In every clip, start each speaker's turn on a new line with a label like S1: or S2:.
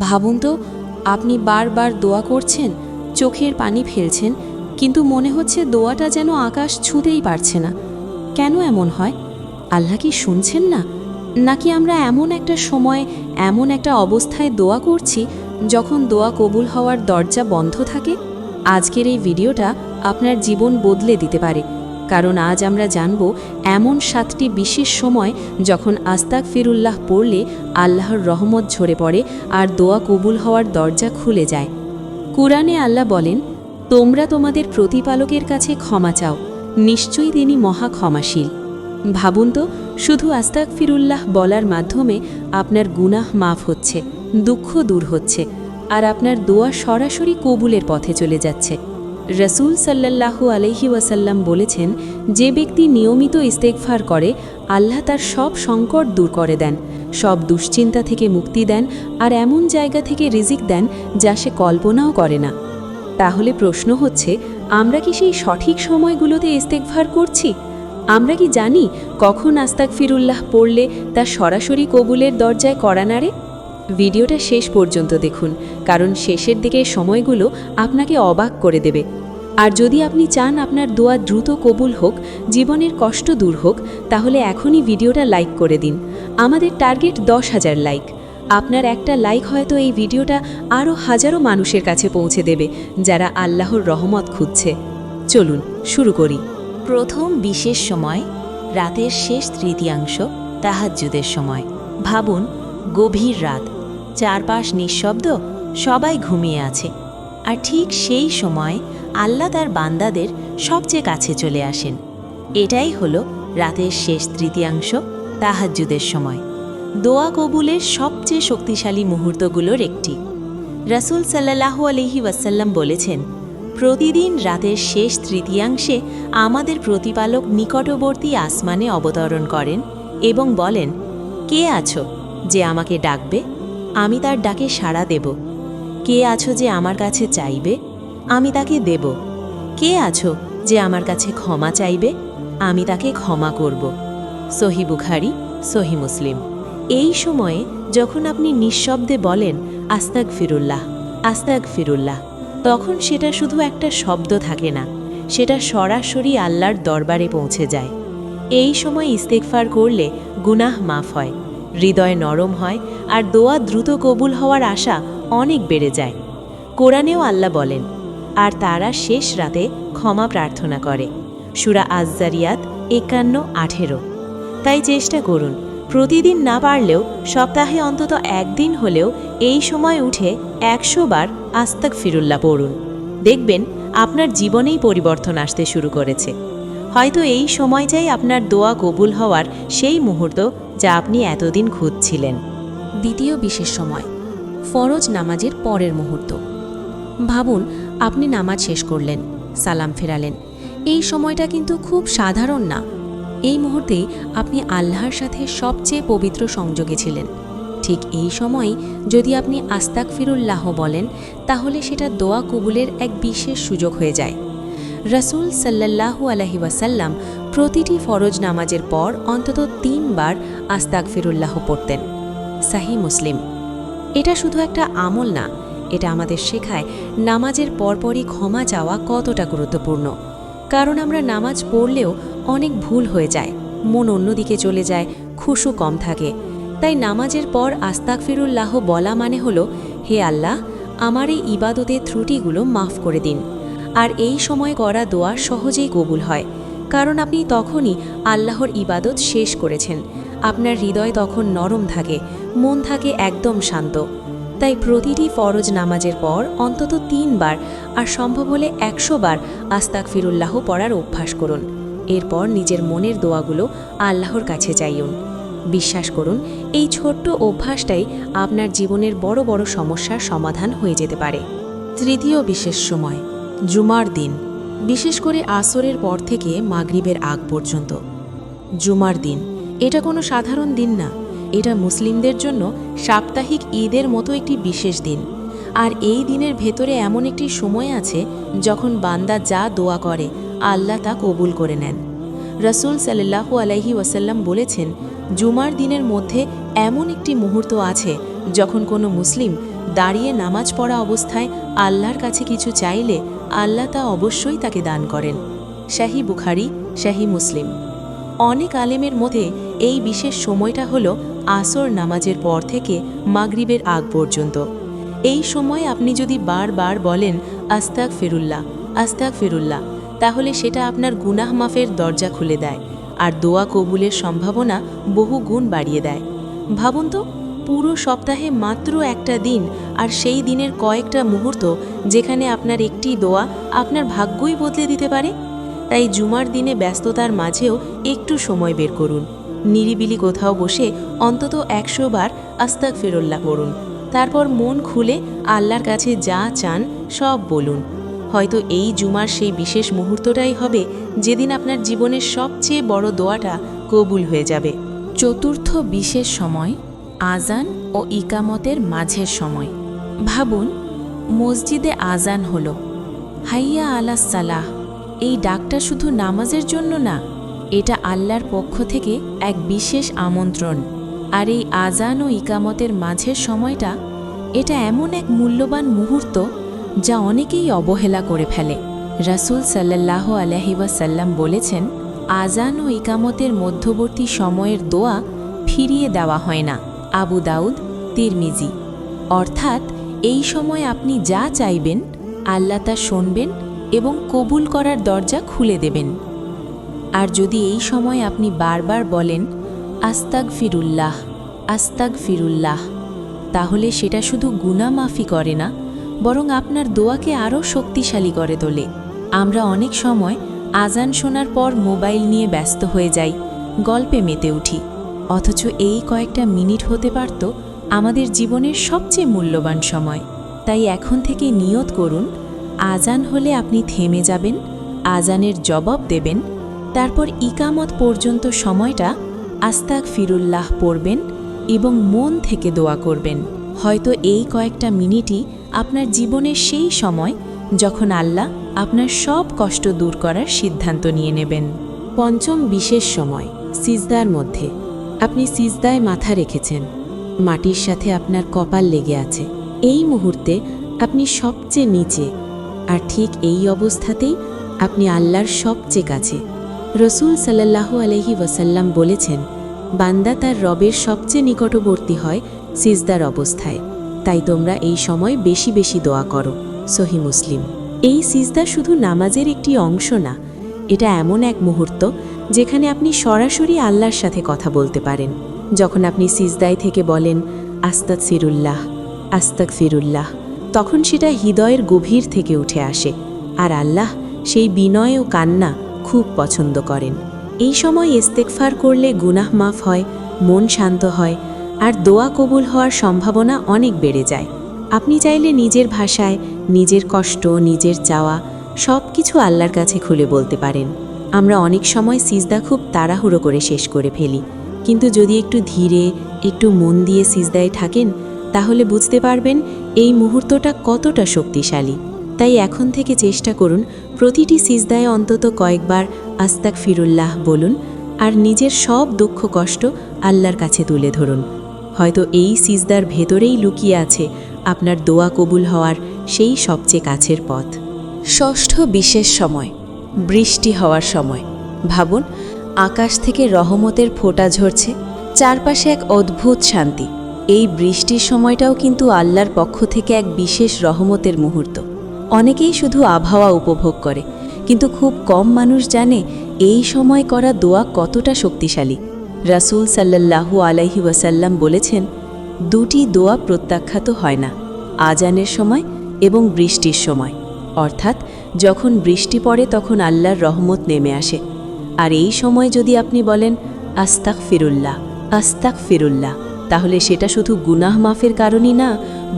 S1: ভাবুন তো, আপনি বারবার দোয়া করছেন, চোখের পানি ফেলছেন, কিন্তু মনে হচ্ছে দোয়াটা যেন আকাশ ছুঁতেই পারছে না। কেন এমন হয়? আল্লাহ কি শুনছেন না? নাকি আমরা এমন একটা সময়, এমন একটা অবস্থায় দোয়া করছি যখন দোয়া কবুল হওয়ার দরজা বন্ধ থাকে? আজকের এই ভিডিওটা আপনার জীবন বদলে দিতে পারে, কারণ আজ আমরা জানব এমন 7টি বিশেষ সময় যখন আস্তাগফিরুল্লাহ পড়লে আল্লাহর রহমত ঝরে পড়ে আর দোয়া কবুল হওয়ার দরজা খুলে যায়। কুরআনে আল্লাহ বলেন, তোমরা তোমাদের প্রতিপালকের কাছে ক্ষমা চাও, নিশ্চয়ই তিনি মহা ক্ষমাশীল। ভাবুন তো, শুধু আস্তাগফিরুল্লাহ বলার মাধ্যমে আপনার গুনাহ মাফ হচ্ছে, দুঃখ দূর হচ্ছে, আর আপনার দোয়া সরাসরি কবুলের পথে চলে যাচ্ছে। রাসূল সাল্লাল্লাহু আলাইহি ওয়াসাল্লাম বলেছেন, যে ব্যক্তি নিয়মিত ইস্তেগফার করে আল্লাহ তার সব সংকট দূর করে দেন, সব দুশ্চিন্তা থেকে মুক্তি দেন, আর এমন জায়গা থেকে রিজিক দেন যা সে কল্পনাও করে না। তাহলে প্রশ্ন হচ্ছে, আমরা কি সেই সঠিক সময়গুলোতে ইস্তেগফার করছি? আমরা কি জানি কখন আস্তাগফিরুল্লাহ পড়লে তা সরাসরি কবুলের দরজায় কড়া নাড়ে? ভিডিওটা শেষ পর্যন্ত দেখুন, কারণ শেষের দিকের সময়গুলো আপনাকে অবাক করে দেবে। আর যদি আপনি চান আপনার দোয়া দ্রুত কবুল হোক, জীবনের কষ্ট দূর হোক, তাহলে এখনই ভিডিওটা লাইক করে দিন। আমাদের টার্গেট 10,000 লাইক। আপনার একটা লাইক হয়তো এই ভিডিওটা আরও হাজারো মানুষের কাছে পৌঁছে দেবে যারা আল্লাহর রহমত খুঁজছে। চলুন শুরু করি।
S2: প্রথম বিশেষ সময়, রাতের শেষ তৃতীয়াংশ, তাহাজ্জুদের সময়। ভাবুন, গভীর রাত, চারপাশ নিঃশব্দ, সবাই ঘুমিয়ে আছে, আর ঠিক সেই সময় আল্লাহ তার বান্দাদের সবচেয়ে কাছে চলে আসেন। এটাই হলো রাতের শেষ তৃতীয়াংশ, তাহাজ্জুদের সময়, দোয়া কবুলের সবচেয়ে শক্তিশালী মুহূর্তগুলোর একটি। রাসূল সাল্লাল্লাহু আলাইহি ওয়াসাল্লাম বলেছেন, প্রতিদিন রাতের শেষ তৃতীয়াংশে আমাদের প্রতিপালক নিকটবর্তী আসমানে অবতরণ করেন এবং বলেন, কে আছো যে আমাকে ডাকবে? আমি তার ডাকে সাড়া দেব। কে আছো যে আমার কাছে চাইবে? আমি তাকে দেব। কে আছো যে আমার কাছে ক্ষমা চাইবে? আমি তাকে ক্ষমা করব। সহিহ বুখারী, সহিহ মুসলিম। এই সময়ে যখন আপনি নিঃশব্দে বলেন আস্তাগফিরুল্লাহ, আস্তাগফিরুল্লাহ, তখন সেটা শুধু একটা শব্দ থাকে না, সেটা সরাসরি আল্লাহর দরবারে পৌঁছে যায়। এই সময় ইস্তেগফার করলে গুনাহ মাফ হয়, হৃদয় নরম হয়, আর দোয়া দ্রুত কবুল হওয়ার আশা অনেক বেড়ে যায়। কোরআনেও আল্লাহ বলেন, আর তারা শেষ রাতে ক্ষমা প্রার্থনা করে। সূরা আয-যারিয়াত 51-18। তাই চেষ্টা করুন, প্রতিদিন না পারলেও সপ্তাহে অন্তত একদিন হলেও এই সময় উঠে 100 বার আস্তাগফিরুল্লাহ পড়ুন। দেখবেন আপনার জীবনেই পরিবর্তন আসতে শুরু করেছে। হয়তো এই সময়টাই আপনার দোয়া কবুল হওয়ার সেই মুহূর্ত যা আপনি এতদিন খুঁজছিলেন।
S1: দ্বিতীয় বিশেষ সময়, ফরজ নামাজের পরের মুহূর্ত। ভাবুন, আপনি নামাজ শেষ করলেন, সালাম ফেরালেন। এই সময়টা কিন্তু খুব সাধারণ না। এই মুহূর্তেই আপনি আল্লাহর সাথে সবচেয়ে পবিত্র সংযোগে ছিলেন। ঠিক এই সময়ই যদি আপনি আস্তাগফিরুল্লাহ বলেন, তাহলে সেটা দোয়া কবুলের এক বিশেষ সুযোগ হয়ে যায়। রাসূল সাল্লাল্লাহু আলাইহি ওয়াসাল্লাম প্রতিটি ফরজ নামাজের পর অন্তত 3 বার আস্তাগফিরুল্লাহ পড়তেন। সহিহ মুসলিম। এটা শুধু একটা আমল না, এটা আমাদের শেখায় নামাজের পরপরই ক্ষমা চাওয়া কতটা গুরুত্বপূর্ণ। কারণ আমরা নামাজ পড়লেও অনেক ভুল হয়ে যায়, মন অন্যদিকে চলে যায়, খুশু কম থাকে। তাই নামাজের পর আস্তাগফিরুল্লাহ বলা মানে হলো, হে আল্লাহ, আমার এই ইবাদতের ত্রুটিগুলো মাফ করে দিন। আর এই সময় করা দোয়া সহজেই কবুল হয়, কারণ আপনি তখনই আল্লাহর ইবাদত শেষ করেছেন। আপনার হৃদয় তখন নরম থাকে, মন থাকে একদম শান্ত। তাই প্রতিটি ফরজ নামাজের পর অন্তত 3 বার, আর সম্ভব হলে 100 বার আস্তাগফিরুল্লাহ পড়ার অভ্যাস করুন। এরপর নিজের মনের দোয়াগুলো আল্লাহর কাছে চাইুন। বিশ্বাস করুন, এই ছোট্ট অভ্যাসটাই আপনার জীবনের বড় বড় সমস্যার সমাধান হয়ে যেতে পারে। তৃতীয় বিশেষ সময়, জুমার দিন, বিশেষ করে আসরের পর থেকে মাগরিবের আগ পর্যন্ত। জুমার দিন এটা কোনো সাধারণ দিন না, এটা মুসলিমদের জন্য সাপ্তাহিক ঈদের মতো একটি বিশেষ দিন। আর এই দিনের ভেতরে এমন একটি সময় আছে যখন বান্দা যা দোয়া করে আল্লাহ তা কবুল করে নেন। রাসূল সাল্লাল্লাহু আলাইহি ওয়াসাল্লাম বলেছেন, জুমার দিনের মধ্যে এমন একটি মুহূর্ত আছে যখন কোনো মুসলিম
S2: দাঁড়িয়ে নামাজ পড়া অবস্থায় আল্লাহর কাছে কিছু চাইলে আল্লাহ তা অবশ্যই তাকে দান করেন। শাহী বুখারী, শাহী মুসলিম। অনেক আলেমের মতে এই বিশেষ সময়টা হল আসর নামাজের পর থেকে মাগরিবের আগ পর্যন্ত। এই সময় আপনি যদি বারবার বলেন আস্তাক ফিরুল্লাহ, তাহলে সেটা আপনার গুনাহ মাফের দরজা খুলে দেয় আর দোয়া কবুলের সম্ভাবনা বহু গুণ বাড়িয়ে দেয়। ভাবুন তো, পুরো সপ্তাহে মাত্র একটা দিন, আর সেই দিনের কয়েকটা মুহূর্ত যেখানে আপনার একটি দোয়া আপনার ভাগ্যই বদলে দিতে পারে। তাই জুমার দিনে ব্যস্ততার মাঝেও একটু সময় বের করুন। নিরিবিলি কোথাও বসে অন্তত 100 বার আস্তাক ফিরুল্লাহ পড়ুন। তারপর মন খুলে আল্লাহর কাছে যা চান সব বলুন। হয়তো এই জুমার সেই বিশেষ মুহূর্তটাই হবে যেদিন আপনার জীবনের সবচেয়ে বড় দোয়াটা কবুল হয়ে যাবে। চতুর্থ বিশেষ সময় আজান ও ইকামতের মাঝের সময়। ভাবুন, মসজিদে আজান হলো, হাইয়া আলাস সালাহ। এই ডাকটা শুধু নামাজের জন্য না, এটা আল্লাহর পক্ষ থেকে এক বিশেষ আমন্ত্রণ। আর এই আজান ও ইকামতের মাঝের সময়টা, এটা এমন এক মূল্যবান মুহূর্ত যা অনেকেই অবহেলা করে ফেলে। রাসূল সাল্লাল্লাহু আলাইহি ওয়াসাল্লাম বলেছেন, আজান ও ইকামতের মধ্যবর্তী সময়ের দোয়া ফিরিয়ে দেওয়া হয় না। আবু দাউদ, তিরমিজি। অর্থাৎ এই সময় আপনি যা চাইবেন আল্লাহ তা শুনবেন এবং কবুল করার দরজা খুলে দেবেন। আর যদি এই সময় আপনি বারবার বলেন আস্তাগ ফিরুল্লাহ, তাহলে সেটা শুধু গুনাহ মাফি করে না, বরং আপনার দোয়াকে আরও শক্তিশালী করে তোলে। আমরা অনেক সময় আজান শোনার পর মোবাইল নিয়ে ব্যস্ত হয়ে যাই, গল্পে মেতে উঠি, অথচ এই কয়েকটা মিনিট হতে পারত আমাদের জীবনের সবচেয়ে মূল্যবান সময়। তাই এখন থেকে নিয়ত করুন, আজান হলে আপনি থেমে যাবেন, আজানের জবাব দেবেন, তারপর ইকামত পর্যন্ত সময়টা আস্তাগ ফিরুল্লাহ পড়বেন এবং মন থেকে দোয়া করবেন। হয়তো এই কয়েকটা মিনিটই আপনার জীবনের সেই সময় যখন আল্লাহ আপনার সব কষ্ট দূর করার সিদ্ধান্ত নিয়ে নেবেন। পঞ্চম বিশেষ সময় সিজদার মধ্যে। আপনি সিজদায় মাথা রেখেছেন, মাটির সাথে আপনার কপাল লেগে আছে। এই মুহূর্তে আপনি সবচেয়ে নিচে, আর ঠিক এই অবস্থাতেই আপনি আল্লাহর সবচেয়ে কাছে। রসূল সাল্লাল্লাহু আলাইহি ওয়াসাল্লাম বলেছেন, বান্দা তার রবের সবচেয়ে নিকটবর্তী হয় সিজদার অবস্থায়। তাই তোমরা এই সময় বেশি বেশি দোয়া করো। সহিহ মুসলিম। এই সিজদা শুধু নামাজের একটি অংশ না, এটা এমন এক মুহূর্ত যেখানে আপনি সরাসরি আল্লাহর সাথে কথা বলতে পারেন। যখন আপনি সিজদায় থেকে বলেন আস্তাগ ফিরুল্লাহ, তখন সেটা হৃদয়ের গভীর থেকে উঠে আসে, আর আল্লাহ সেই বিনয় ও কান্না খুব পছন্দ করেন। এই সময় ইস্তেগফার করলে গুনাহ মাফ হয়, মন শান্ত হয়, আর দোয়া কবুল হওয়ার সম্ভাবনা অনেক বেড়ে যায়। আপনি চাইলে নিজের ভাষায় নিজের কষ্ট, নিজের চাওয়া সব কিছু আল্লাহর কাছে খুলে বলতে পারেন। আমরা অনেক সময় সিজদা খুব তাড়াহুড়ো করে শেষ করে ফেলি, কিন্তু যদি একটু ধীরে, একটু মন দিয়ে সিজদায় থাকেন, তাহলে বুঝতে পারবেন এই মুহূর্তটা কতটা শক্তিশালী। তাই এখন থেকে চেষ্টা করুন প্রতিটি সিজদায় অন্তত কয়েকবার আস্তাগ ফিরুল্লাহ বলুন, আর নিজের সব দুঃখ কষ্ট আল্লাহর কাছে তুলে ধরুন। হয়তো এই সিজদার ভেতরেই লুকিয়ে আছে আপনার দোয়া কবুল হওয়ার সেই সবচেয়ে কাছের পথ। ষষ্ঠ বিশেষ সময় বৃষ্টি হওয়ার সময়। ভাবুন, আকাশ থেকে রহমতের ফোঁটা ঝরছে, চারপাশে এক অদ্ভুত শান্তি। এই বৃষ্টির সময়টাও কিন্তু আল্লাহর পক্ষ থেকে এক বিশেষ রহমতের মুহূর্ত। অনেকেই শুধু আবহাওয়া উপভোগ করে, কিন্তু খুব কম মানুষ জানে এই সময় করা দোয়া কতটা শক্তিশালী। রাসূল সাল্লাল্লাহু আলাইহি ওয়াসাল্লাম বলেছেন, দুটি দোয়া প্রত্যাখ্যাত হয় না, আজানের সময় এবং বৃষ্টির সময়। অর্থাৎ যখন বৃষ্টি পড়ে তখন আল্লাহর রহমত নেমে আসে। আর এই সময় যদি আপনি বলেন আস্তাগ ফিরুল্লাহ, তাহলে সেটা শুধু গুনাহ মাফের কারণই না,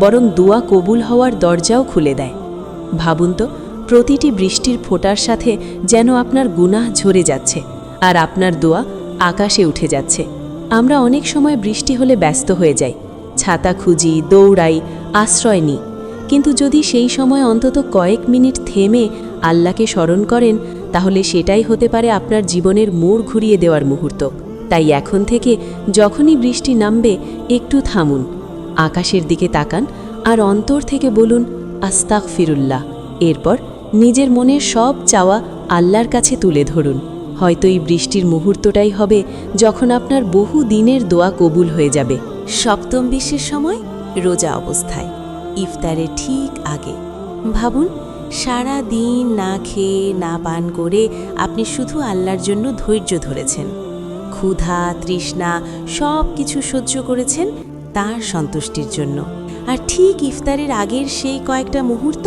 S2: বরং দোয়া কবুল হওয়ার দরজাও খুলে দেয়। ভাবুন তো, প্রতিটি বৃষ্টির ফোঁটার সাথে যেন আপনার গুনাহ ঝরে যাচ্ছে, আর আপনার দোয়া আকাশে উঠে যাচ্ছে। আমরা অনেক সময় বৃষ্টি হলে ব্যস্ত হয়ে যাই, ছাতা খুঁজি, দৌড়াই, আশ্রয় নিই, কিন্তু যদি সেই সময় অন্তত কয়েক মিনিট থেমে আল্লাহকে স্মরণ করেন, তাহলে সেটাই হতে পারে আপনার জীবনের মোড় ঘুরিয়ে দেওয়ার মুহূর্ত। তাই এখন থেকে যখনই বৃষ্টি নামবে একটু থামুন, আকাশের দিকে তাকান
S1: আর অন্তর থেকে বলুন আস্তাগফিরুল্লাহ। এরপর নিজের মনের সব চাওয়া আল্লাহর কাছে তুলে ধরুন। হয়তো এই বৃষ্টির মুহূর্তটাই হবে যখন আপনার বহু দিনের দোয়া কবুল হয়ে যাবে। সপ্তম বিশ্বের সময় রোজা অবস্থায় ইফতারের ঠিক আগে ভাবুন, সারা দিন না খেয়ে না পান করে আপনি শুধু আল্লাহর জন্য ধৈর্য ধরেছেন। ক্ষুধা তৃষ্ণা সব কিছু সহ্য করেছেন তার সন্তুষ্টির জন্য। আর ঠিক ইফতারের আগের সেই কয়েকটা মুহূর্ত,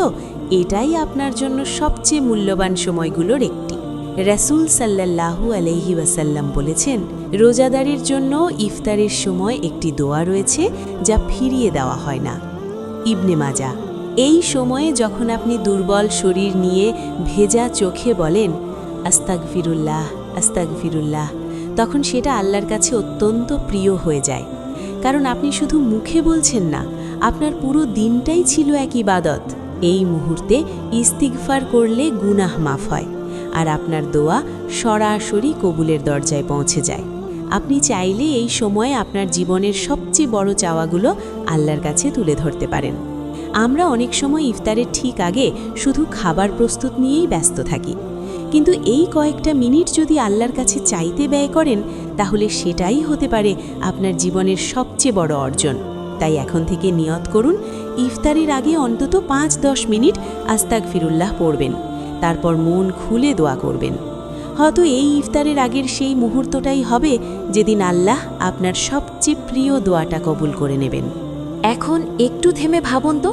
S1: এটাই আপনার জন্য সবচেয়ে মূল্যবান সময়গুলোর একটি। রাসূল সাল্লাল্লাহু আলাইহি ওয়াসাল্লাম বলেছেন, রোজাদারের জন্য ইফতারের সময় একটি দোয়া রয়েছে যা ফিরিয়ে দেওয়া হয় না। ইবনে মাজা। এই সময়ে যখন আপনি দুর্বল শরীর নিয়ে ভেজা চোখে বলেন আস্তাগফিরুল্লাহ আস্তাগফিরুল্লাহ, তখন সেটা আল্লাহর কাছে অত্যন্ত প্রিয় হয়ে যায়। কারণ আপনি শুধু মুখে বলছেন না, আপনার পুরো দিনটাই ছিল এক ইবাদত। এই মুহূর্তে ইস্তিগফার করলে গুনাহ মাফ হয় আর আপনার দোয়া সরাসরি কবুলের দরজায় পৌঁছে যায়। আপনি চাইলে এই সময়ে আপনার জীবনের সবচেয়ে বড় চাওয়াগুলো আল্লাহর কাছে তুলে ধরতে পারেন। আমরা অনেক সময় ইফতারের ঠিক আগে শুধু খাবার প্রস্তুত নিয়েই ব্যস্ত থাকি, কিন্তু এই কয়েকটা মিনিট যদি আল্লাহর কাছে চাইতে ব্যয় করেন, তাহলে সেটাই হতে পারে আপনার জীবনের সবচেয়ে বড় অর্জন। তাই এখন থেকে নিয়ত করুন, ইফতারের আগে অন্তত 5-10 মিনিট আস্তাগফিরুল্লাহ পড়বেন, তারপর মন খুলে দোয়া করবেন। হয়তো এই ইফতারের আগের সেই মুহূর্তটাই হবে যেদিন আল্লাহ আপনার সবচেয়ে প্রিয় দোয়াটা কবুল করে নেবেন। এখন একটু থেমে ভাবুন তো,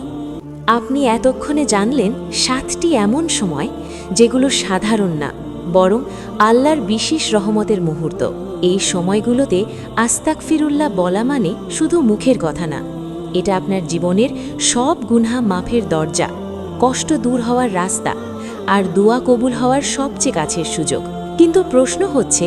S1: আপনি এতক্ষণে জানলেন 7টি এমন সময় যেগুলো সাধারণ না, বরং আল্লাহর বিশেষ রহমতের মুহূর্ত। এই সময়গুলোতে আস্তাগফিরুল্লাহ বলা মানে শুধু মুখের কথা না, এটা আপনার জীবনের সব গুনাহ মাফের দরজা, কষ্ট দূর হওয়ার রাস্তা আর দোয়া কবুল হওয়ার সবচেয়ে কাছের সুযোগ। কিন্তু প্রশ্ন হচ্ছে,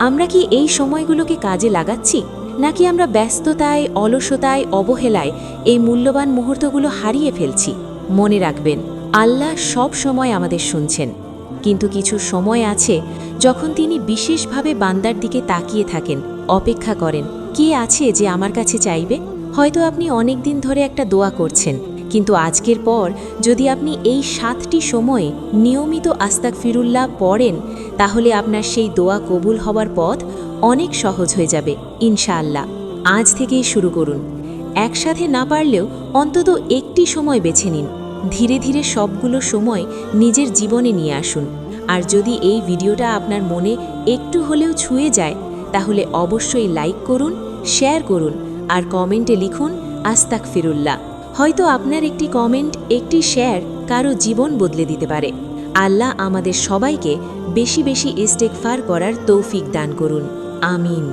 S1: আমরা কি এই সময়গুলোকে কাজে লাগাচ্ছি, নাকি আমরা ব্যস্ততায়, অলসতায়, অবহেলায় এই মূল্যবান মুহূর্তগুলো হারিয়ে ফেলছি? মনে রাখবেন, আল্লাহ সব সময় আমাদের শুনছেন, কিন্তু কিছু সময় আছে যখন তিনি বিশেষভাবে বান্দার দিকে তাকিয়ে থাকেন, অপেক্ষা করেন কে আছে যে আমার কাছে চাইবে। হয়তো আপনি অনেক দিন ধরে একটা দোয়া করছেন, কিন্তু আজকের পর যদি আপনি এই 7টি সময়ে নিয়মিত আস্তাগফিরুল্লাহ পড়েন, তাহলে আপনার সেই দোয়া কবুল হওয়ার পথ অনেক সহজ হয়ে যাবে ইনশাআল্লাহ। আজ থেকেই শুরু করুন। একসাথে না পারলেও অন্তত একটি সময় বেছে নিন। ধীরে ধীরে সবগুলো সময় নিজের জীবনে নিয়ে আসুন। আর যদি এই ভিডিওটা আপনার মনে একটু হলেও ছুঁয়ে যায়, তাহলে অবশ্যই লাইক করুন, শেয়ার করুন আর কমেন্টে লিখুন আস্তাগফিরুল্লাহ। হয়তো আপনার একটি কমেন্ট, একটি শেয়ার কারো জীবন বদলে দিতে পারে। আল্লাহ আমাদের সবাইকে বেশি বেশি ইস্তেগফার করার তৌফিক দান করুন। আমিন।